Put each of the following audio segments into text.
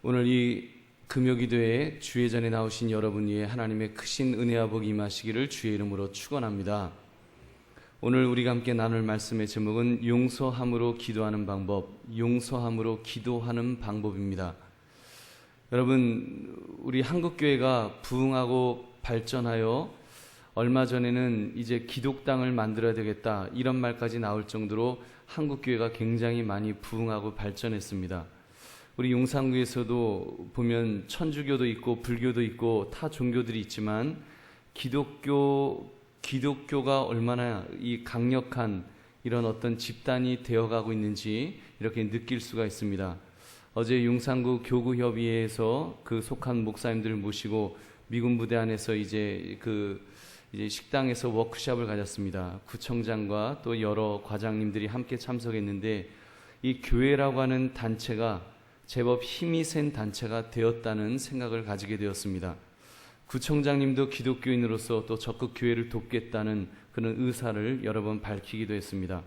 오늘 이 금요기도에 주의 전에 나오신 여러분 위에 하나님의 크신 은혜와 복이 임하시기를 주의 이름으로 축원합니다. 오늘 우리가 함께 나눌 말씀의 제목은 용서함으로 기도하는 방법, 용서함으로 기도하는 방법입니다. 여러분, 우리 한국교회가 부흥하고 발전하여 얼마 전에는 이제 기독당을 만들어야 되겠다 이런 말까지 나올 정도로 한국교회가 굉장히 많이 부흥하고 발전했습니다. 우리 용산구에서도 보면 천주교도 있고 불교도 있고 타 종교들이 있지만 기독교가 얼마나 이 강력한 이런 어떤 집단이 되어가고 있는지 이렇게 느낄 수가 있습니다. 어제 용산구 교구협의회에서 그 속한 목사님들을 모시고 미군 부대 안에서 이제 식당에서 워크숍을 가졌습니다. 구청장과 또 여러 과장님들이 함께 참석했는데 이 교회라고 하는 단체가 제법 힘이 센 단체가 되었다는 생각을 가지게 되었습니다. 구청장님도 기독교인으로서 또 적극 교회를 돕겠다는 그런 의사를 여러 번 밝히기도 했습니다.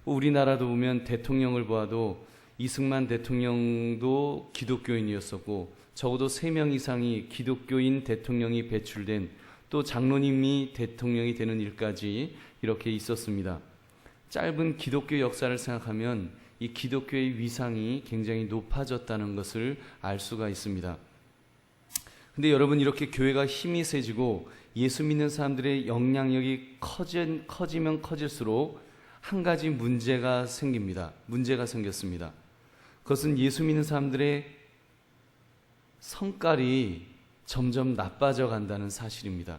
우리나라도 보면 대통령을 보아도 이승만 대통령도 기독교인이었었고 적어도 3명 이상이 기독교인 대통령이 배출된 또 장로님이 대통령이 되는 일까지 이렇게 있었습니다. 짧은 기독교 역사를 생각하면 이 기독교의 위상이 굉장히 높아졌다는 것을 알 수가 있습니다. 근데 여러분, 이렇게 교회가 힘이 세지고 예수 믿는 사람들의 영향력이 커지면 커질수록 한 가지 문제가 생깁니다. 문제가 생겼습니다. 그것은 예수 믿는 사람들의 성깔이 점점 나빠져 간다는 사실입니다.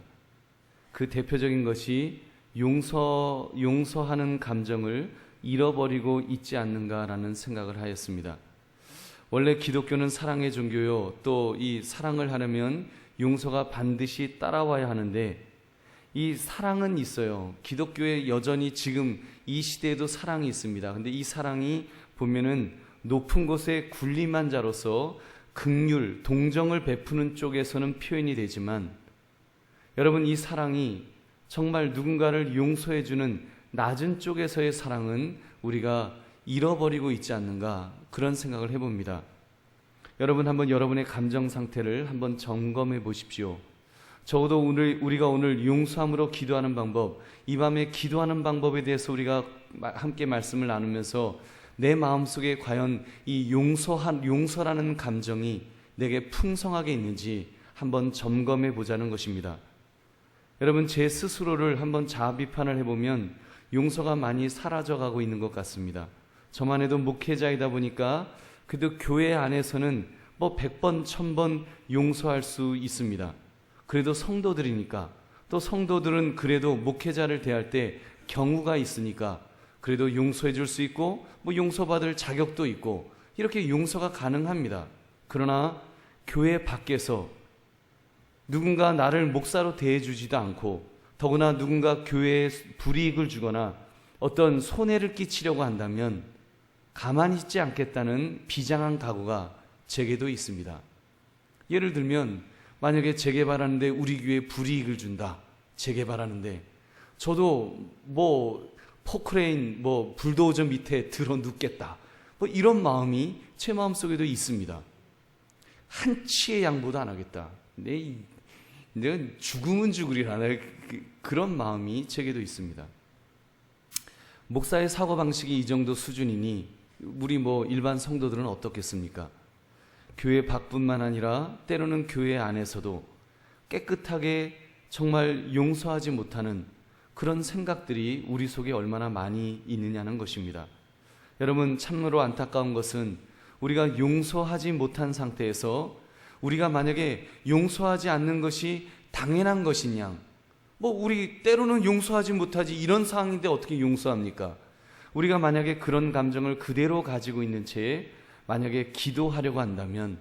그 대표적인 것이 용서하는 감정을 잃어버리고 있지 않는가라는 생각을 하였습니다. 원래 기독교는 사랑의 종교요, 또 이 사랑을 하려면 용서가 반드시 따라와야 하는데 이 사랑은 있어요. 기독교에 여전히 지금 이 시대에도 사랑이 있습니다. 근데 이 사랑이 보면은 높은 곳에 군림한 자로서 긍휼, 동정을 베푸는 쪽에서는 표현이 되지만 여러분, 이 사랑이 정말 누군가를 용서해주는 낮은 쪽에서의 사랑은 우리가 잃어버리고 있지 않는가, 그런 생각을 해봅니다. 여러분, 한번 여러분의 감정 상태를 한번 점검해 보십시오. 적어도 우리가 오늘 용서함으로 기도하는 방법, 이 밤에 기도하는 방법에 대해서 우리가 함께 말씀을 나누면서 내 마음속에 과연 이 용서라는 감정이 내게 풍성하게 있는지 한번 점검해 보자는 것입니다. 여러분, 제 스스로를 한번 자아 비판을 해보면 용서가 많이 사라져가고 있는 것 같습니다. 저만 해도 목회자이다 보니까 그래도 교회 안에서는 100번, 1000번 용서할 수 있습니다. 그래도 성도들이니까, 또 성도들은 그래도 목회자를 대할 때 경우가 있으니까 그래도 용서해 줄 수 있고 용서받을 자격도 있고 이렇게 용서가 가능합니다. 그러나 교회 밖에서 누군가 나를 목사로 대해주지도 않고 더구나 누군가 교회에 불이익을 주거나 어떤 손해를 끼치려고 한다면 가만히 있지 않겠다는 비장한 각오가 제게도 있습니다. 예를 들면 만약에 재개발하는데 우리 교회에 불이익을 준다, 재개발하는데 저도 포크레인 불도저 밑에 들어 눕겠다, 이런 마음이 제 마음속에도 있습니다. 한치의 양보도 안 하겠다, 내가 죽으면 죽으리라, 그런 마음이 제게도 있습니다. 목사의 사고방식이 이 정도 수준이니 우리 일반 성도들은 어떻겠습니까? 교회 밖뿐만 아니라 때로는 교회 안에서도 깨끗하게 정말 용서하지 못하는 그런 생각들이 우리 속에 얼마나 많이 있느냐는 것입니다. 여러분, 참으로 안타까운 것은 우리가 용서하지 못한 상태에서 우리가 만약에 용서하지 않는 것이 당연한 것이냐, 우리 때로는 용서하지 못하지 이런 상황인데 어떻게 용서합니까? 우리가 만약에 그런 감정을 그대로 가지고 있는 채 만약에 기도하려고 한다면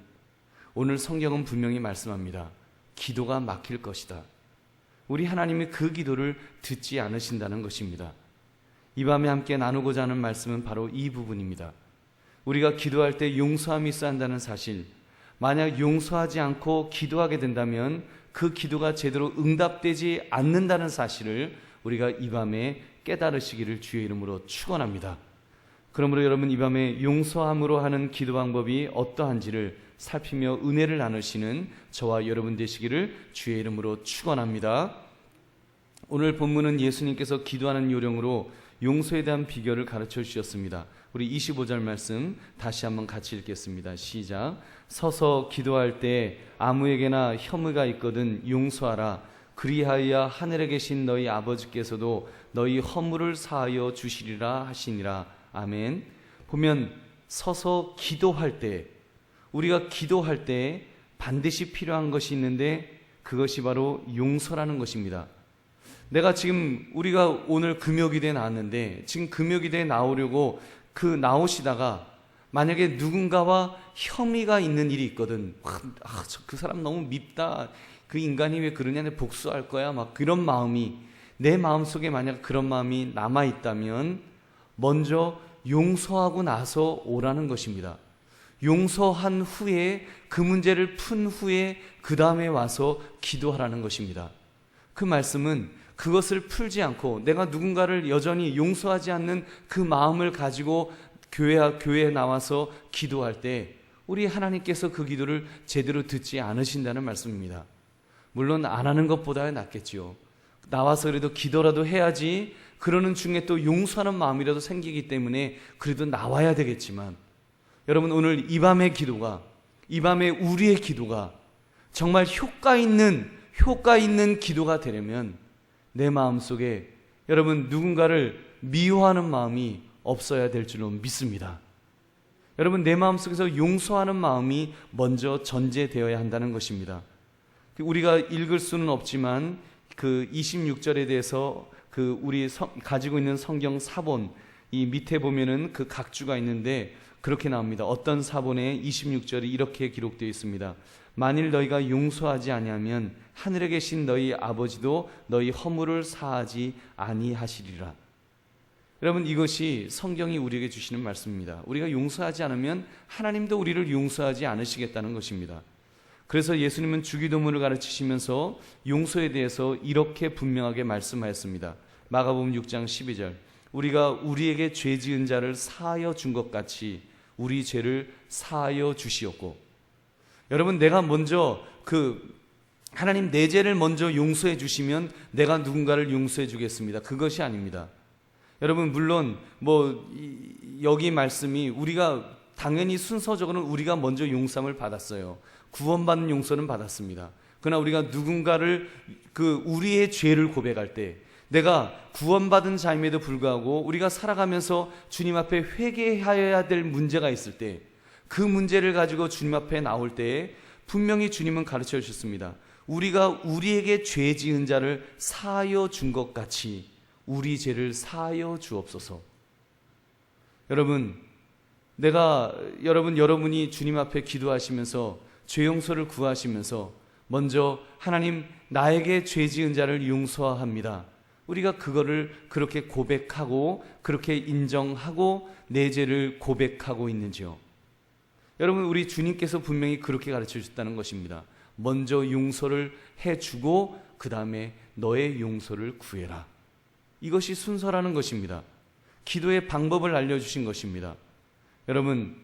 오늘 성경은 분명히 말씀합니다. 기도가 막힐 것이다. 우리 하나님이 그 기도를 듣지 않으신다는 것입니다. 이 밤에 함께 나누고자 하는 말씀은 바로 이 부분입니다. 우리가 기도할 때 용서함이 있어야 한다는 사실, 만약 용서하지 않고 기도하게 된다면 그 기도가 제대로 응답되지 않는다는 사실을 우리가 이 밤에 깨달으시기를 주의 이름으로 축원합니다. 그러므로 여러분 이 밤에 용서함으로 하는 기도 방법이 어떠한지를 살피며 은혜를 나누시는 저와 여러분 되시기를 주의 이름으로 축원합니다. 오늘 본문은 예수님께서 기도하는 요령으로 용서에 대한 비결을 가르쳐 주셨습니다. 우리 25절 말씀 다시 한번 같이 읽겠습니다. 시작. 서서 기도할 때 아무에게나 혐의가 있거든 용서하라. 그리하여 하늘에 계신 너희 아버지께서도 너희 허물을 사하여 주시리라 하시니라. 아멘. 보면 서서 기도할 때, 우리가 기도할 때 반드시 필요한 것이 있는데 그것이 바로 용서라는 것입니다. 내가 지금 우리가 오늘 금요기도에 나왔는데 지금 금요기도에 나오려고 나오시다가 만약에 누군가와 혐의가 있는 일이 있거든. 그 사람 너무 밉다. 그 인간이 왜 그러냐. 내 복수할 거야. 막 그런 마음이 내 마음속에 만약 그런 마음이 남아있다면 먼저 용서하고 나서 오라는 것입니다. 용서한 후에 그 문제를 푼 후에 그 다음에 와서 기도하라는 것입니다. 그 말씀은 그것을 풀지 않고 내가 누군가를 여전히 용서하지 않는 그 마음을 가지고 교회에 나와서 기도할 때 우리 하나님께서 그 기도를 제대로 듣지 않으신다는 말씀입니다. 물론 안 하는 것보다 낫겠지요. 나와서 그래도 기도라도 해야지. 그러는 중에 또 용서하는 마음이라도 생기기 때문에 그래도 나와야 되겠지만 여러분 오늘 이 밤의 기도가, 이 밤에 우리의 기도가 정말 효과 있는 기도가 되려면 내 마음속에 여러분 누군가를 미워하는 마음이 없어야 될 줄로 믿습니다. 여러분 내 마음속에서 용서하는 마음이 먼저 전제되어야 한다는 것입니다. 우리가 읽을 수는 없지만 그 26절에 대해서 우리 가지고 있는 성경 사본 이 밑에 보면은 그 각주가 있는데 그렇게 나옵니다. 어떤 사본에 26절이 이렇게 기록되어 있습니다. 만일 너희가 용서하지 아니하면 하늘에 계신 너희 아버지도 너희 허물을 사하지 아니하시리라. 여러분 이것이 성경이 우리에게 주시는 말씀입니다. 우리가 용서하지 않으면 하나님도 우리를 용서하지 않으시겠다는 것입니다. 그래서 예수님은 주기도문을 가르치시면서 용서에 대해서 이렇게 분명하게 말씀하였습니다. 마가복음 6장 12절 우리가 우리에게 죄 지은 자를 사하여 준 것 같이 우리 죄를 사하여 주시옵고. 여러분 내가 먼저 하나님 내 죄를 먼저 용서해 주시면 내가 누군가를 용서해 주겠습니다. 그것이 아닙니다. 여러분 물론 여기 말씀이 우리가 당연히 순서적으로는 우리가 먼저 용서함을 받았어요. 구원받는 용서는 받았습니다. 그러나 우리가 누군가를 우리의 죄를 고백할 때 내가 구원받은 자임에도 불구하고 우리가 살아가면서 주님 앞에 회개해야 될 문제가 있을 때 그 문제를 가지고 주님 앞에 나올 때에 분명히 주님은 가르쳐 주셨습니다. 우리가 우리에게 죄 지은 자를 사하여 준 것 같이 우리 죄를 사하여 주옵소서. 여러분 여러분이 주님 앞에 기도하시면서 죄 용서를 구하시면서 먼저 하나님 나에게 죄 지은 자를 용서합니다. 우리가 그거를 그렇게 고백하고 그렇게 인정하고 내 죄를 고백하고 있는지요? 여러분 우리 주님께서 분명히 그렇게 가르쳐 주셨다는 것입니다. 먼저 용서를 해주고 그 다음에 너의 용서를 구해라. 이것이 순서라는 것입니다. 기도의 방법을 알려주신 것입니다. 여러분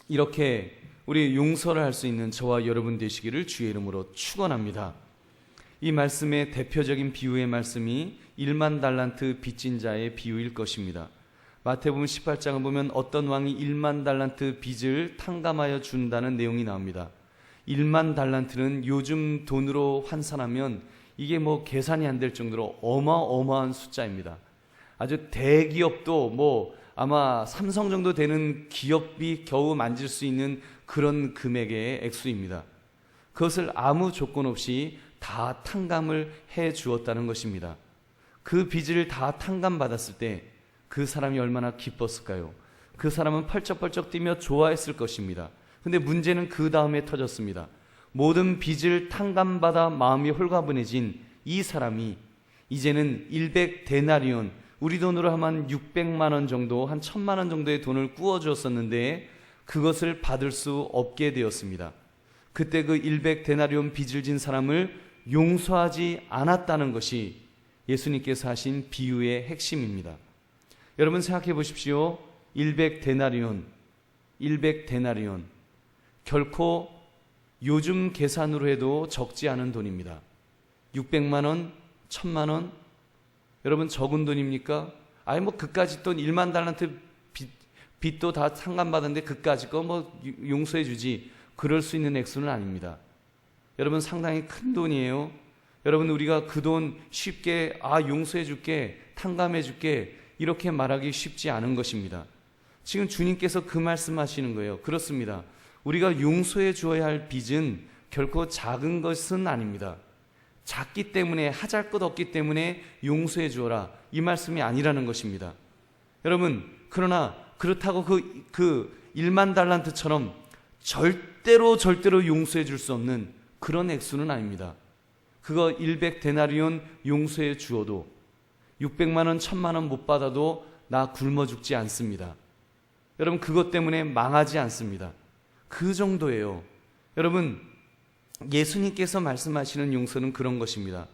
이렇게 우리 용서를 할 수 있는 저와 여러분 되시기를 주의 이름으로 축원합니다. 이 말씀의 대표적인 비유의 말씀이 1만 달란트 빚진 자의 비유일 것입니다. 마태복음 18장을 보면 어떤 왕이 1만 달란트 빚을 탕감하여 준다는 내용이 나옵니다. 1만 달란트는 요즘 돈으로 환산하면 이게 계산이 안 될 정도로 어마어마한 숫자입니다. 아주 대기업도 아마 삼성 정도 되는 기업이 겨우 만질 수 있는 그런 금액의 액수입니다. 그것을 아무 조건 없이 다 탕감을 해 주었다는 것입니다. 그 빚을 다 탕감받았을 때 그 사람이 얼마나 기뻤을까요? 그 사람은 펄쩍펄쩍 뛰며 좋아했을 것입니다. 근데 문제는 그 다음에 터졌습니다. 모든 빚을 탕감받아 마음이 홀가분해진 이 사람이 이제는 100데나리온, 우리 돈으로 하면 600만 원 정도, 한 1000만 원 정도의 돈을 꾸어주었었는데 그것을 받을 수 없게 되었습니다. 그때 그 100데나리온 빚을 진 사람을 용서하지 않았다는 것이 예수님께서 하신 비유의 핵심입니다. 여러분 생각해 보십시오. 100데나리온, 100데나리온. 결코 요즘 계산으로 해도 적지 않은 돈입니다. 600만 원, 1000만 원, 여러분 적은 돈입니까? 아니 뭐 그까짓 돈 1만 달란트 빚도 다 상감받았는데 그까짓 거 뭐 용서해 주지, 그럴 수 있는 액수는 아닙니다. 여러분 상당히 큰 돈이에요. 여러분 우리가 그 돈 쉽게 용서해 줄게, 탕감해 줄게 이렇게 말하기 쉽지 않은 것입니다. 지금 주님께서 그 말씀하시는 거예요. 그렇습니다. 우리가 용서해 주어야 할 빚은 결코 작은 것은 아닙니다. 작기 때문에, 하잘 것 없기 때문에 용서해 주어라, 이 말씀이 아니라는 것입니다. 여러분 그러나 그렇다고 그 1만 달란트처럼 절대로 용서해 줄 수 없는 그런 액수는 아닙니다. 그거 100데나리온 용서해 주어도 600만 원, 1000만 원 못 받아도 나 굶어 죽지 않습니다. 여러분 그것 때문에 망하지 않습니다. 그 정도예요. 여러분 예수님께서 말씀하시는 용서는 그런 것입니다.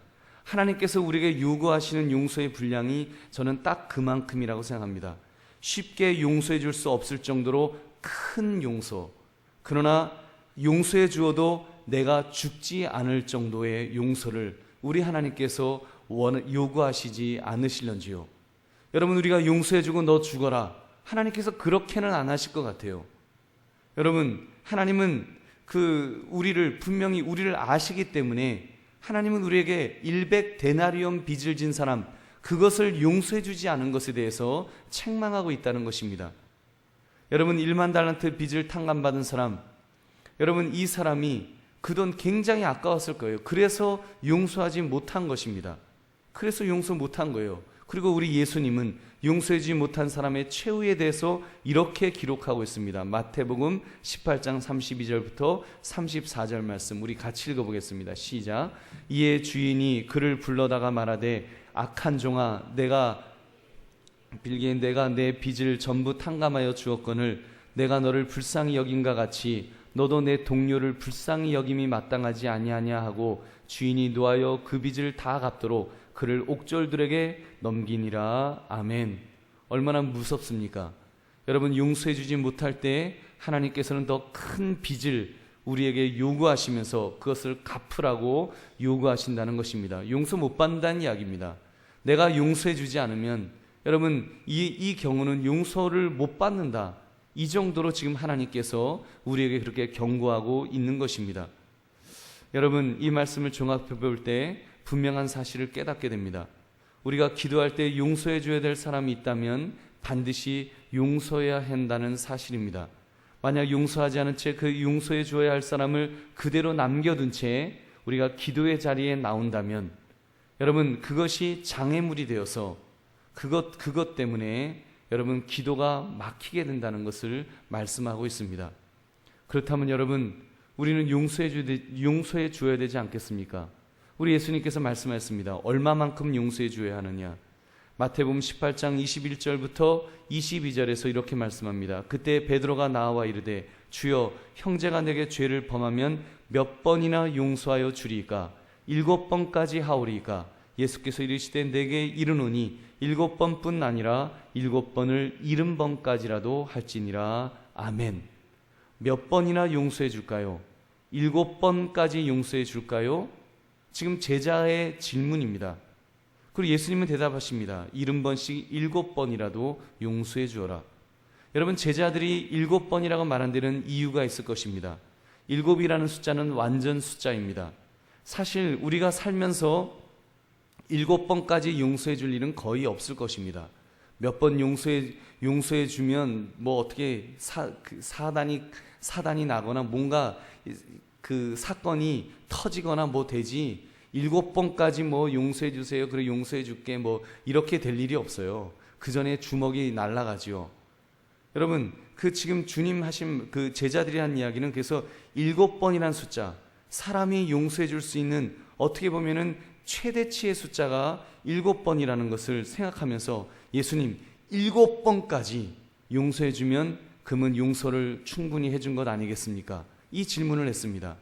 하나님께서 우리에게 요구하시는 용서의 분량이 저는 딱 그만큼이라고 생각합니다. 쉽게 용서해 줄 수 없을 정도로 큰 용서, 그러나 용서해 주어도 내가 죽지 않을 정도의 용서를 우리 하나님께서 요구하시지 않으실런지요. 여러분 우리가 용서해 주고 너 죽어라, 하나님께서 그렇게는 안 하실 것 같아요. 여러분 하나님은 분명히 우리를 아시기 때문에 하나님은 우리에게 100데나리온 빚을 진 사람, 그것을 용서해 주지 않은 것에 대해서 책망하고 있다는 것입니다. 여러분 1만 달란트 빚을 탕감받은 사람, 여러분 이 사람이 그 돈 굉장히 아까웠을 거예요. 그래서 용서하지 못한 것입니다. 그래서 용서 못한 거예요. 그리고 우리 예수님은 용서하지 못한 사람의 최후에 대해서 이렇게 기록하고 있습니다. 마태복음 18장 32절부터 34절 말씀 우리 같이 읽어보겠습니다. 시작. 이에 주인이 그를 불러다가 말하되 악한 종아, 내가 내 빚을 전부 탕감하여 주었거늘 내가 너를 불쌍히 여긴가 같이 너도 내 동료를 불쌍히 여김이 마땅하지 아니하냐 하고 주인이 노하여 그 빚을 다 갚도록 그를 옥졸들에게 넘기니라. 아멘. 얼마나 무섭습니까? 여러분 용서해 주지 못할 때 하나님께서는 더 큰 빚을 우리에게 요구하시면서 그것을 갚으라고 요구하신다는 것입니다. 용서 못 받는다는 이야기입니다. 내가 용서해 주지 않으면 여러분 이 경우는 용서를 못 받는다, 이 정도로 지금 하나님께서 우리에게 그렇게 경고하고 있는 것입니다. 여러분 이 말씀을 종합해 볼 때 분명한 사실을 깨닫게 됩니다. 우리가 기도할 때 용서해 줘야 될 사람이 있다면 반드시 용서해야 한다는 사실입니다. 만약 용서하지 않은 채 그 용서해 줘야 할 사람을 그대로 남겨둔 채 우리가 기도의 자리에 나온다면 여러분 그것이 장애물이 되어서 그것 때문에 여러분 기도가 막히게 된다는 것을 말씀하고 있습니다. 그렇다면 여러분 우리는 용서해 줘야 되지 않겠습니까? 우리 예수님께서 말씀하셨습니다. 얼마만큼 용서해 줘야 하느냐? 마태복음 18장 21절부터 22절에서 이렇게 말씀합니다. 그때 베드로가 나와 이르되 주여, 형제가 내게 죄를 범하면 몇 번이나 용서하여 주리이까? 7번까지 하오리이까? 예수께서 이르시되 내게 이르노니 7번뿐 아니라 7번을 70번까지라도 할지니라. 아멘. 몇 번이나 용서해 줄까요? 7번까지 용서해 줄까요? 지금 제자의 질문입니다. 그리고 예수님은 대답하십니다. 70번씩 7번이라도 용서해 주어라. 여러분 제자들이 7번이라고 말한 데는 이유가 있을 것입니다. 7이라는 숫자는 완전 숫자입니다. 사실 우리가 살면서 7번까지 용서해 줄 일은 거의 없을 것입니다. 몇 번 용서해 주면 뭐 어떻게 사단이 나거나 뭔가 그 사건이 터지거나 뭐 되지, 7번까지 뭐 용서해 주세요, 그래 용서해 줄게 뭐 이렇게 될 일이 없어요. 그 전에 주먹이 날아가지요. 여러분 그 지금 주님 하신 그 제자들이 한 이야기는 그래서 7번이라는 숫자, 사람이 용서해 줄 수 있는 어떻게 보면은 최대치의 숫자가 7번이라는 것을 생각하면서 예수님 7번까지 용서해 주면 그러면 용서를 충분히 해준 것 아니겠습니까? 이 질문을 했습니다.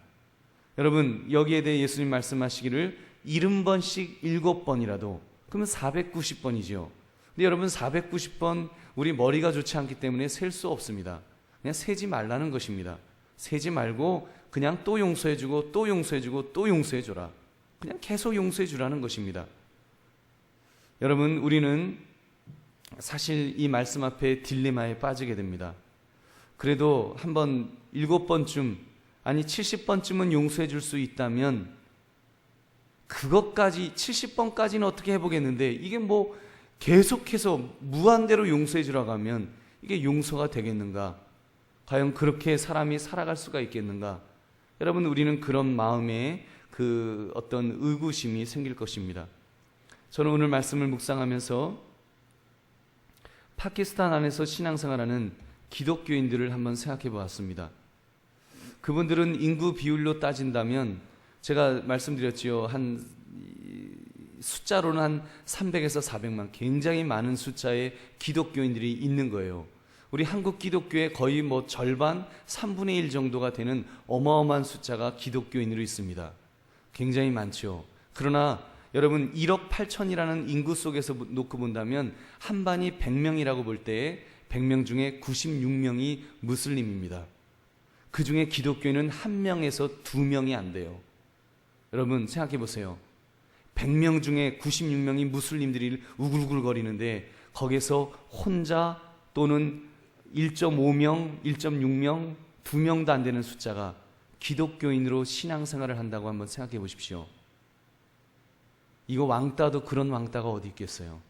여러분 여기에 대해 예수님 말씀하시기를 70번씩 7번이라도 그러면 490번이죠. 근데 여러분 490번 우리 머리가 좋지 않기 때문에 셀 수 없습니다. 그냥 세지 말라는 것입니다. 세지 말고 그냥 또 용서해주고 또 용서해주고 또 용서해줘라. 그냥 계속 용서해주라는 것입니다. 여러분, 우리는 사실 이 말씀 앞에 딜레마에 빠지게 됩니다. 그래도 한번 7번쯤 아니 70번쯤은 용서해 줄 수 있다면 그것까지 70번까지는 어떻게 해보겠는데 이게 뭐 계속해서 무한대로 용서해 주라고 하면 이게 용서가 되겠는가? 과연 그렇게 사람이 살아갈 수가 있겠는가? 여러분, 우리는 그런 마음에 그 어떤 의구심이 생길 것입니다. 저는 오늘 말씀을 묵상하면서 파키스탄 안에서 신앙생활하는 기독교인들을 한번 생각해 보았습니다. 그분들은 인구 비율로 따진다면 제가 말씀드렸지요. 한 숫자로는 한 300에서 400만, 굉장히 많은 숫자의 기독교인들이 있는 거예요. 우리 한국 기독교의 거의 뭐 절반, 3분의 1 정도가 되는 어마어마한 숫자가 기독교인으로 있습니다. 굉장히 많죠. 그러나 여러분 1억 8천이라는 인구 속에서 놓고 본다면 한반이 100명이라고 볼 때 100명 중에 96명이 무슬림입니다. 그 중에 기독교인은 1명에서 2명이 안 돼요. 여러분 생각해 보세요. 100명 중에 96명이 무슬림들이 우글우글거리는데 거기서 혼자 또는 1.5명, 1.6명, 2명도 안 되는 숫자가 기독교인으로 신앙생활을 한다고 한번 생각해 보십시오. 이거 왕따도 그런 왕따가 어디 있겠어요.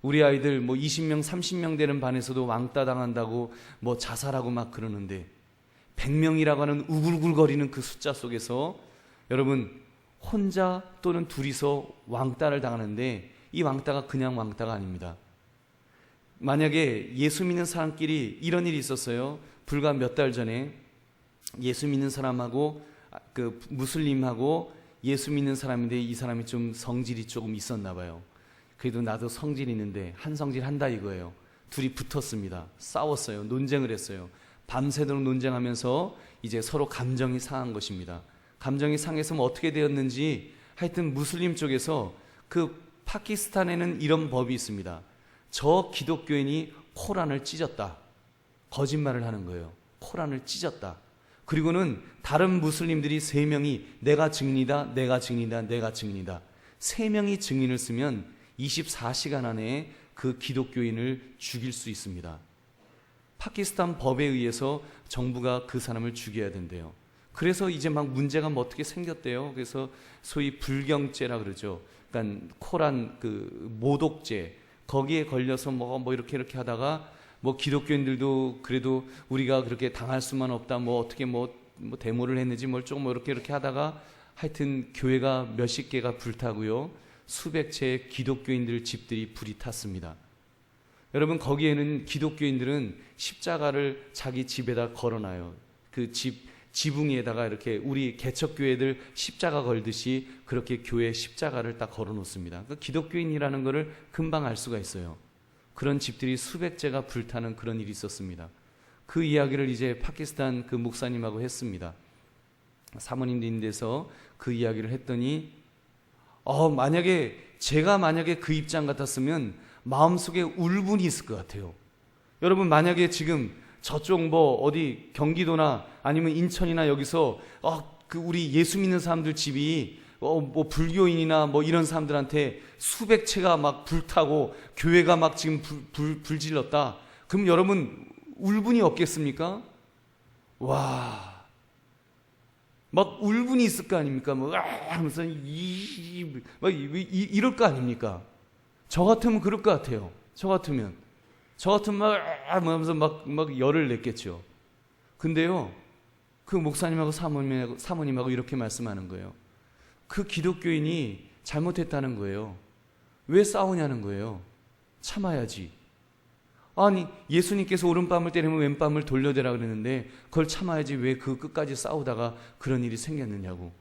우리 아이들 뭐 20명, 30명 되는 반에서도 왕따 당한다고 뭐 자살하고 막 그러는데 100명이라고 하는 우글우글거리는 그 숫자 속에서 여러분 혼자 또는 둘이서 왕따를 당하는데 이 왕따가 그냥 왕따가 아닙니다. 만약에 예수 믿는 사람끼리 이런 일이 있었어요. 불과 몇 달 전에 예수 믿는 사람하고 그 무슬림하고 예수 믿는 사람인데 이 사람이 좀 성질이 조금 있었나 봐요. 그래도 나도 성질이 있는데 한 성질 한다 이거예요. 둘이 붙었습니다. 싸웠어요. 논쟁을 했어요. 밤새도록 논쟁하면서 이제 서로 감정이 상한 것입니다. 감정이 상해서 뭐 어떻게 되었는지 하여튼 무슬림 쪽에서 그 파키스탄에는 이런 법이 있습니다. 저 기독교인이 코란을 찢었다. 거짓말을 하는 거예요. 코란을 찢었다. 그리고는 다른 무슬림들이 3명이 내가 증인이다, 내가 증인이다, 내가 증인이다. 3명이 증인을 쓰면 24시간 안에 그 기독교인을 죽일 수 있습니다. 파키스탄 법에 의해서 정부가 그 사람을 죽여야 된대요. 그래서 이제 막 문제가 뭐 어떻게 생겼대요. 그래서 소위 불경죄라 그러죠. 그러니까 코란 그 모독죄 거기에 걸려서 뭐 이렇게 하다가 뭐 기독교인들도 그래도 우리가 그렇게 당할 수만 없다. 뭐 어떻게 뭐 데모를 했는지 뭘 조금 뭐 이렇게 하다가 하여튼 교회가 몇십 개가 불타고요. 수백 채의 기독교인들 집들이 불이 탔습니다. 여러분 거기에는 기독교인들은 십자가를 자기 집에다 걸어놔요. 그 지붕에다가 이렇게 우리 개척교회들 십자가 걸듯이 그렇게 교회 십자가를 딱 걸어놓습니다. 그 기독교인이라는 것을 금방 알 수가 있어요. 그런 집들이 수백 채가 불타는 그런 일이 있었습니다. 그 이야기를 이제 파키스탄 그 목사님하고 했습니다. 사모님도 있는 데서 그 이야기를 했더니 제가 만약에 그 입장 같았으면 마음속에 울분이 있을 것 같아요. 여러분 만약에 지금 저쪽 뭐 어디 경기도나 아니면 인천이나 여기서 그 우리 예수 믿는 사람들 집이 뭐 불교인이나 뭐 이런 사람들한테 수백 채가 막 불타고 교회가 막 지금 불질렀다. 그럼 여러분 울분이 없겠습니까? 와, 막 울분이 있을 거 아닙니까? 뭐 하면서 이럴 거 아닙니까? 저 같으면 그럴 것 같아요. 저 같으면 하면서 막 열을 냈겠죠. 근데요, 그 목사님하고 사모님하고 이렇게 말씀하는 거예요. 그 기독교인이 잘못했다는 거예요. 왜 싸우냐는 거예요. 참아야지. 아니 예수님께서 오른밤을 때리면 왼밤을 돌려대라 그랬는데 그걸 참아야지 왜 그 끝까지 싸우다가 그런 일이 생겼느냐고.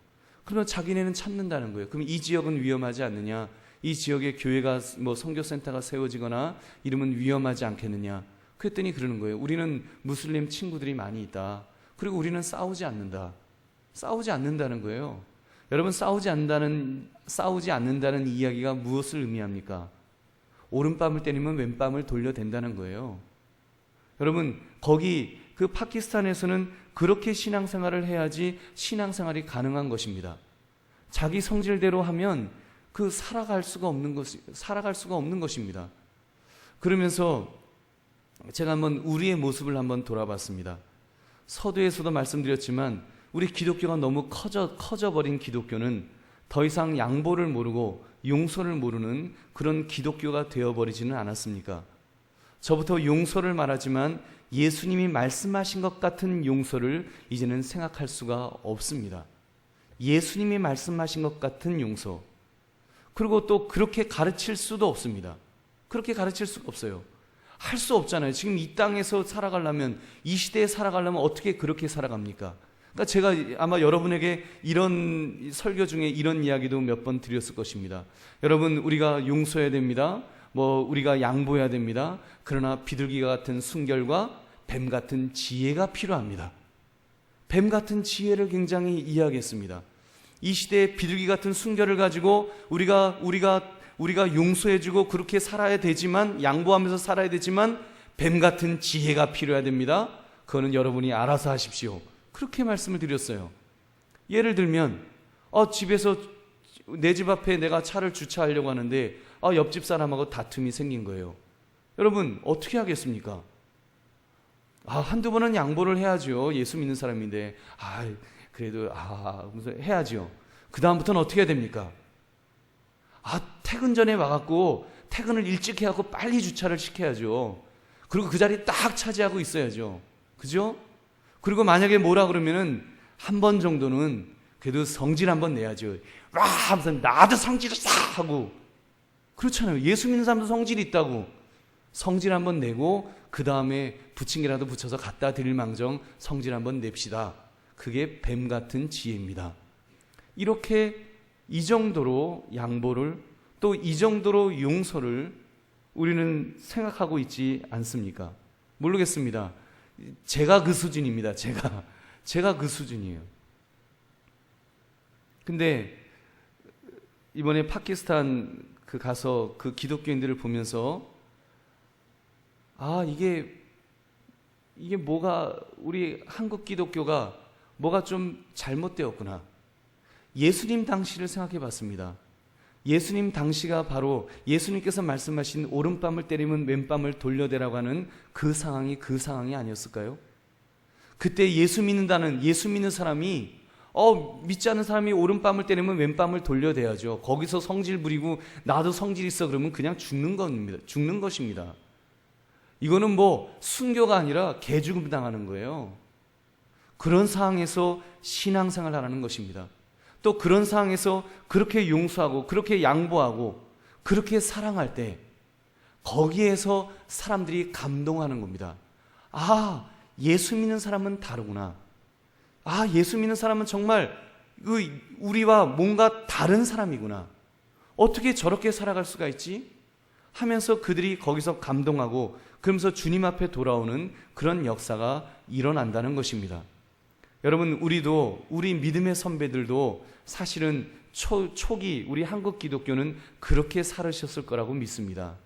그러면 자기네는 참는다는 거예요. 그럼 이 지역은 위험하지 않느냐? 이 지역에 교회가 뭐 선교센터가 세워지거나 이러면 위험하지 않겠느냐? 그랬더니 그러는 거예요. 우리는 무슬림 친구들이 많이 있다. 그리고 우리는 싸우지 않는다. 싸우지 않는다는 거예요. 여러분 싸우지 않는다는 이야기가 무엇을 의미합니까? 오른뺨을 때리면 왼뺨을 돌려댄다는 거예요. 여러분, 거기 그 파키스탄에서는 그렇게 신앙생활을 해야지 신앙생활이 가능한 것입니다. 자기 성질대로 하면 살아갈 수가 없는 것입니다. 그러면서 제가 한번 우리의 모습을 한번 돌아봤습니다. 서두에서도 말씀드렸지만 우리 기독교가 너무 커져버린 기독교는 더 이상 양보를 모르고 용서를 모르는 그런 기독교가 되어버리지는 않았습니까? 저부터 용서를 말하지만 예수님이 말씀하신 것 같은 용서를 이제는 생각할 수가 없습니다. 예수님이 말씀하신 것 같은 용서. 그리고 또 그렇게 가르칠 수도 없습니다. 그렇게 가르칠 수가 없어요. 할 수 없잖아요. 지금 이 땅에서 살아가려면, 이 시대에 살아가려면 어떻게 그렇게 살아갑니까? 그러니까 제가 아마 여러분에게 이런 설교 중에 이런 이야기도 몇 번 드렸을 것입니다. 여러분, 우리가 용서해야 됩니다. 우리가 양보해야 됩니다. 그러나 비둘기 같은 순결과 뱀 같은 지혜가 필요합니다. 뱀 같은 지혜를 굉장히 이야기했습니다. 이 시대에 비둘기 같은 순결을 가지고 우리가 용서해주고 그렇게 살아야 되지만, 양보하면서 살아야 되지만 뱀 같은 지혜가 필요해야 됩니다. 그거는 여러분이 알아서 하십시오. 그렇게 말씀을 드렸어요. 예를 들면 집에서 내 집 앞에 내가 차를 주차하려고 하는데 옆집 사람하고 다툼이 생긴 거예요. 여러분, 어떻게 하겠습니까? 한두 번은 양보를 해야죠. 예수 믿는 사람인데 그래도 무슨 해야죠. 그 다음부터는 어떻게 해야 됩니까? 퇴근 전에 와갖고 퇴근을 일찍 해갖고 빨리 주차를 시켜야죠. 그리고 그 자리에 딱 차지하고 있어야죠. 그죠? 그리고 만약에 뭐라 그러면은 한 번 정도는 그래도 성질 한번 내야죠. 와 하면서 나도 성질을 싹 하고. 그렇잖아요. 예수 믿는 사람도 성질이 있다고. 성질 한번 내고 그 다음에 부침개라도 붙여서 갖다 드릴 망정 성질 한번 냅시다. 그게 뱀 같은 지혜입니다. 이렇게 이 정도로 양보를, 또 이 정도로 용서를 우리는 생각하고 있지 않습니까? 모르겠습니다. 제가 그 수준입니다. 제가 그 수준이에요. 근데 이번에 파키스탄 가서 그 기독교인들을 보면서 이게 뭐가, 우리 한국 기독교가 뭐가 좀 잘못되었구나. 예수님 당시를 생각해 봤습니다. 예수님 당시가 바로 예수님께서 말씀하신 오른뺨을 때리면 왼뺨을 돌려대라고 하는 그 상황이 아니었을까요? 그때 예수 믿는 사람이 믿지 않는 사람이 오른뺨을 때리면 왼뺨을 돌려대야죠. 거기서 성질 부리고 나도 성질 있어 그러면 그냥 죽는 것입니다. 이거는 순교가 아니라 개죽음 당하는 거예요. 그런 상황에서 신앙생활을 하라는 것입니다. 또 그런 상황에서 그렇게 용서하고 그렇게 양보하고 그렇게 사랑할 때 거기에서 사람들이 감동하는 겁니다. 예수 믿는 사람은 다르구나. 예수 믿는 사람은 정말 우리와 뭔가 다른 사람이구나. 어떻게 저렇게 살아갈 수가 있지? 하면서 그들이 거기서 감동하고 그러면서 주님 앞에 돌아오는 그런 역사가 일어난다는 것입니다. 여러분, 우리 믿음의 선배들도 사실은 초기 우리 한국 기독교는 그렇게 살으셨을 거라고 믿습니다.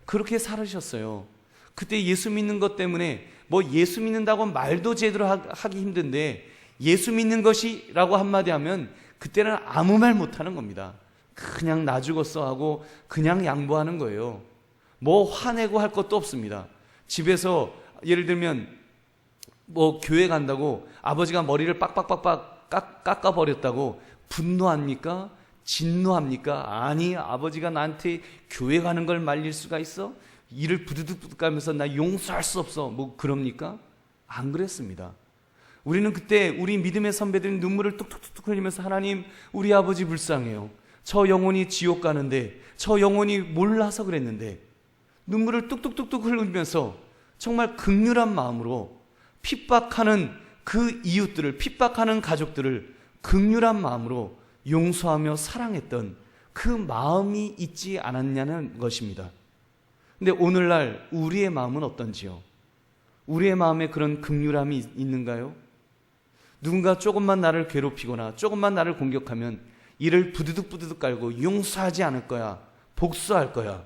그렇게 살으셨어요. 그때 예수 믿는 것 때문에 예수 믿는다고 말도 제대로 하기 힘든데 예수 믿는 것이라고 한마디 하면 그때는 아무 말 못하는 겁니다. 그냥 나 죽었어 하고 그냥 양보하는 거예요. 화내고 할 것도 없습니다. 집에서 예를 들면 교회 간다고 아버지가 머리를 빡빡빡빡 깎아버렸다고 분노합니까? 진노합니까? 아니, 아버지가 나한테 교회 가는 걸 말릴 수가 있어? 이를 부두둑부둑 가면서 나 용서할 수 없어. 그럽니까? 안 그랬습니다. 우리는 그때 우리 믿음의 선배들이 눈물을 뚝뚝뚝 흘리면서 하나님, 우리 아버지 불쌍해요. 저 영혼이 지옥 가는데, 저 영혼이 몰라서 그랬는데, 눈물을 뚝뚝뚝뚝 흘리면서 정말 극률한 마음으로 핍박하는 그 이웃들을, 핍박하는 가족들을 극률한 마음으로 용서하며 사랑했던 그 마음이 있지 않았냐는 것입니다. 근데 오늘날 우리의 마음은 어떤지요? 우리의 마음에 그런 극률함이 있는가요? 누군가 조금만 나를 괴롭히거나 조금만 나를 공격하면 이를 부두둑 깔고 용서하지 않을 거야, 복수할 거야,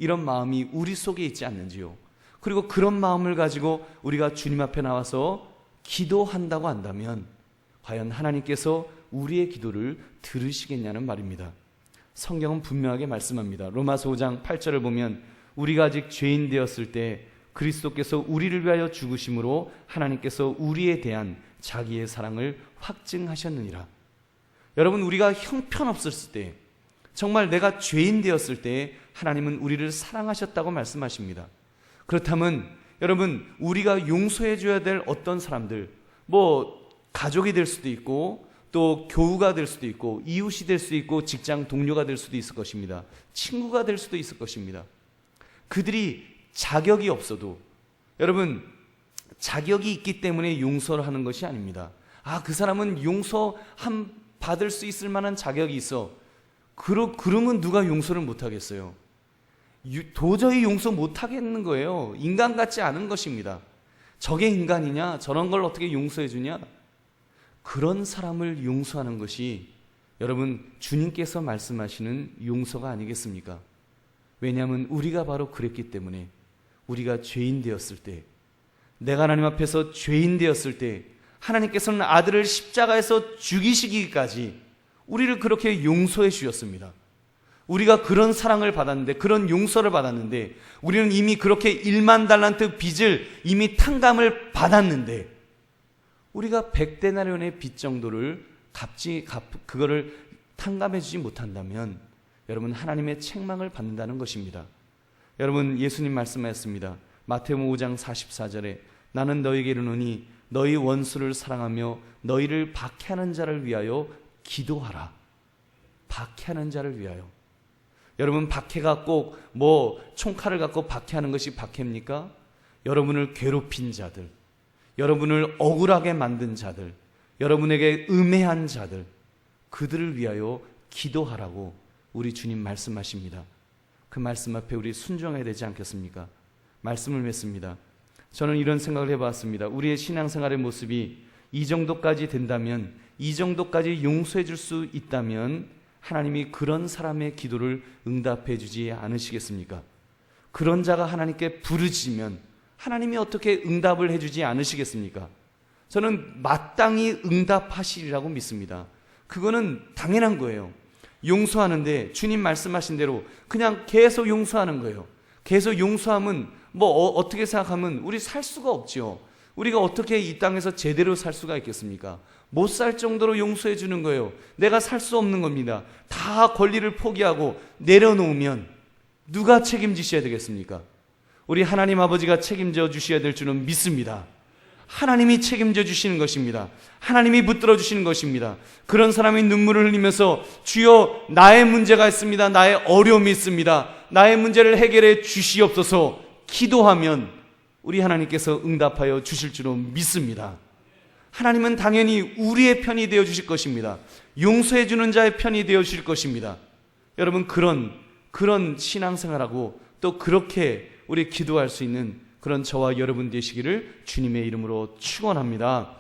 이런 마음이 우리 속에 있지 않는지요? 그리고 그런 마음을 가지고 우리가 주님 앞에 나와서 기도한다고 한다면 과연 하나님께서 우리의 기도를 들으시겠냐는 말입니다. 성경은 분명하게 말씀합니다. 로마서 5장 8절을 보면 우리가 아직 죄인 되었을 때 그리스도께서 우리를 위하여 죽으심으로 하나님께서 우리에 대한 자기의 사랑을 확증하셨느니라. 여러분, 우리가 형편없었을 때, 정말 내가 죄인 되었을 때 하나님은 우리를 사랑하셨다고 말씀하십니다. 그렇다면 여러분, 우리가 용서해 줘야 될 어떤 사람들, 가족이 될 수도 있고 또 교우가 될 수도 있고 이웃이 될 수도 있고 직장 동료가 될 수도 있을 것입니다. 친구가 될 수도 있을 것입니다. 그들이 자격이 없어도, 여러분, 자격이 있기 때문에 용서를 하는 것이 아닙니다. 그 사람은 받을 수 있을 만한 자격이 있어. 그러면 누가 용서를 못하겠어요? 도저히 용서 못하겠는 거예요. 인간 같지 않은 것입니다. 저게 인간이냐? 저런 걸 어떻게 용서해 주냐? 그런 사람을 용서하는 것이 여러분, 주님께서 말씀하시는 용서가 아니겠습니까? 왜냐하면 우리가 바로 그랬기 때문에, 우리가 죄인 되었을 때, 내가 하나님 앞에서 죄인 되었을 때 하나님께서는 아들을 십자가에서 죽이시기까지 우리를 그렇게 용서해 주셨습니다. 우리가 그런 사랑을 받았는데, 그런 용서를 받았는데, 우리는 이미 그렇게 1만 달란트 빚을 이미 탕감을 받았는데, 우리가 100데나리온의 빚 정도를 그거를 탕감해 주지 못한다면 여러분, 하나님의 책망을 받는다는 것입니다. 여러분, 예수님 말씀하셨습니다. 마태복음 5장 44절에 나는 너희에게 이르노니 너희 원수를 사랑하며 너희를 박해하는 자를 위하여 기도하라. 박해하는 자를 위하여. 여러분, 박해가 꼭 총칼을 갖고 박해하는 것이 박해입니까? 여러분을 괴롭힌 자들, 여러분을 억울하게 만든 자들, 여러분에게 음해한 자들, 그들을 위하여 기도하라고 우리 주님 말씀하십니다. 그 말씀 앞에 우리 순종해야 되지 않겠습니까? 말씀을 맺습니다. 저는 이런 생각을 해봤습니다. 우리의 신앙생활의 모습이 이 정도까지 된다면, 이 정도까지 용서해 줄 수 있다면 하나님이 그런 사람의 기도를 응답해 주지 않으시겠습니까? 그런 자가 하나님께 부르짖으면 하나님이 어떻게 응답을 해주지 않으시겠습니까? 저는 마땅히 응답하시리라고 믿습니다. 그거는 당연한 거예요. 용서하는데 주님 말씀하신 대로 그냥 계속 용서하는 거예요. 계속 용서하면 어떻게 생각하면 우리 살 수가 없죠. 우리가 어떻게 이 땅에서 제대로 살 수가 있겠습니까? 못 살 정도로 용서해 주는 거예요. 내가 살 수 없는 겁니다. 다 권리를 포기하고 내려놓으면 누가 책임지셔야 되겠습니까? 우리 하나님 아버지가 책임져 주셔야 될 줄은 믿습니다. 하나님이 책임져 주시는 것입니다. 하나님이 붙들어 주시는 것입니다. 그런 사람이 눈물을 흘리면서 주여, 나의 문제가 있습니다. 나의 어려움이 있습니다. 나의 문제를 해결해 주시옵소서 기도하면 우리 하나님께서 응답하여 주실 줄은 믿습니다. 하나님은 당연히 우리의 편이 되어 주실 것입니다. 용서해 주는 자의 편이 되어 주실 것입니다. 여러분, 그런 신앙생활하고 또 그렇게 우리 기도할 수 있는 그런 저와 여러분 되시기를 주님의 이름으로 축원합니다.